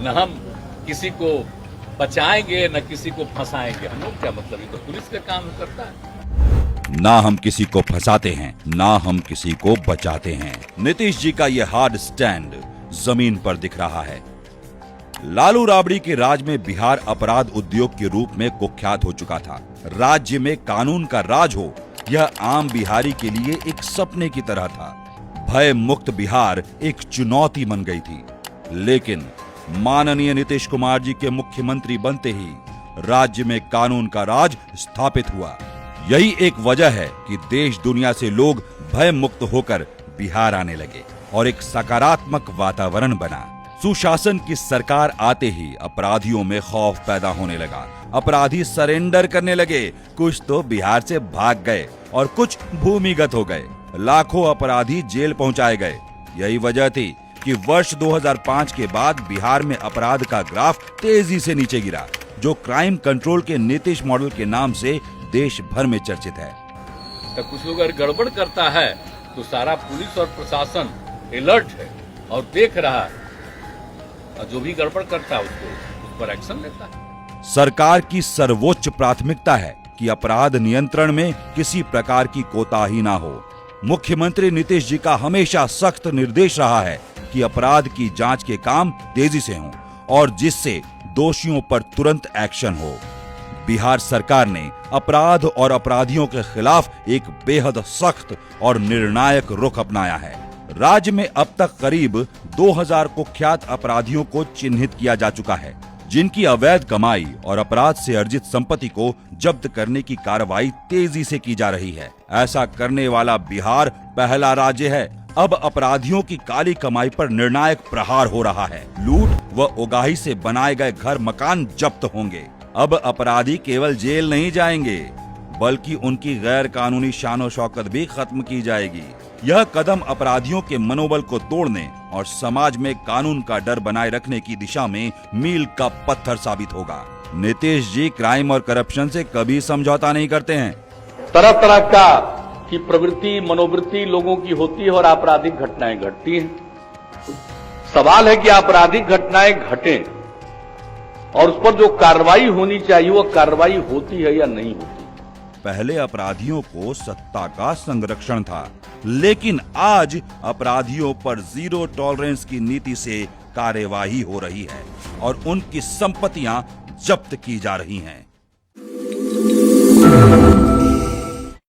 न हम किसी को बचाएंगे न किसी को फंसाएंगे। हम लोग क्या मतलब, ये तो पुलिस का काम करता है। ना हम किसी को फंसाते हैं, ना हम किसी को बचाते हैं। नीतीश जी का ये हार्ड स्टैंड जमीन पर दिख रहा है। लालू राबड़ी के राज में बिहार अपराध उद्योग के रूप में कुख्यात हो चुका था। राज्य में कानून का राज हो, यह आम बिहारी के लिए एक सपने की तरह था। भय मुक्त बिहार एक चुनौती बन गई थी। लेकिन माननीय नीतीश कुमार जी के मुख्यमंत्री बनते ही राज्य में कानून का राज स्थापित हुआ। यही एक वजह है कि देश दुनिया से लोग भय मुक्त होकर बिहार आने लगे और एक सकारात्मक वातावरण बना। सुशासन की सरकार आते ही अपराधियों में खौफ पैदा होने लगा। अपराधी सरेंडर करने लगे। कुछ तो बिहार से भाग गए और कुछ भूमिगत हो गए। लाखों अपराधी जेल पहुंचाए गए। यही वजह थी कि वर्ष 2005 के बाद बिहार में अपराध का ग्राफ तेजी से नीचे गिरा, जो क्राइम कंट्रोल के नीतीश मॉडल के नाम से देश भर में चर्चित है। तो कुछ लोग अगर गड़बड़ करता है तो सारा पुलिस और प्रशासन अलर्ट है और देख रहा है, और जो भी गड़बड़ करता है उसको उस पर एक्शन लेता है। सरकार की सर्वोच्च प्राथमिकता है कि अपराध नियंत्रण में किसी प्रकार की कोताही ना हो। मुख्यमंत्री नीतीश जी का हमेशा सख्त निर्देश रहा है कि अपराध की जांच के काम तेजी से हों और जिससे दोषियों पर तुरंत एक्शन हो। बिहार सरकार ने अपराध और अपराधियों के खिलाफ एक बेहद सख्त और निर्णायक रुख अपनाया है। राज्य में अब तक करीब 2000 कुख्यात अपराधियों को चिन्हित किया जा चुका है, जिनकी अवैध कमाई और अपराध से अर्जित संपत्ति को जब्त करने की कार्रवाई तेजी से की जा रही है। ऐसा करने वाला बिहार पहला राज्य है। अब अपराधियों की काली कमाई पर निर्णायक प्रहार हो रहा है। लूट व उगाही से बनाए गए घर मकान जब्त होंगे। अब अपराधी केवल जेल नहीं जाएंगे, बल्कि उनकी गैर कानूनी शान शौकत भी खत्म की जाएगी। यह कदम अपराधियों के मनोबल को तोड़ने और समाज में कानून का डर बनाए रखने की दिशा में मील का पत्थर साबित होगा। नीतीश जी क्राइम और करप्शन से कभी समझौता नहीं करते हैं। तरह तरह का की प्रवृत्ति मनोवृत्ति लोगों की होती है और आपराधिक घटनाएं घटती हैं। सवाल है कि आपराधिक घटनाएं घटें और उस पर जो कार्रवाई होनी चाहिए वो कार्रवाई होती है या नहीं होती। पहले अपराधियों को सत्ता का संरक्षण था, लेकिन आज अपराधियों पर जीरो टॉलरेंस की नीति से कार्यवाही हो रही है और उनकी संपत्तियां जब्त की जा रही हैं।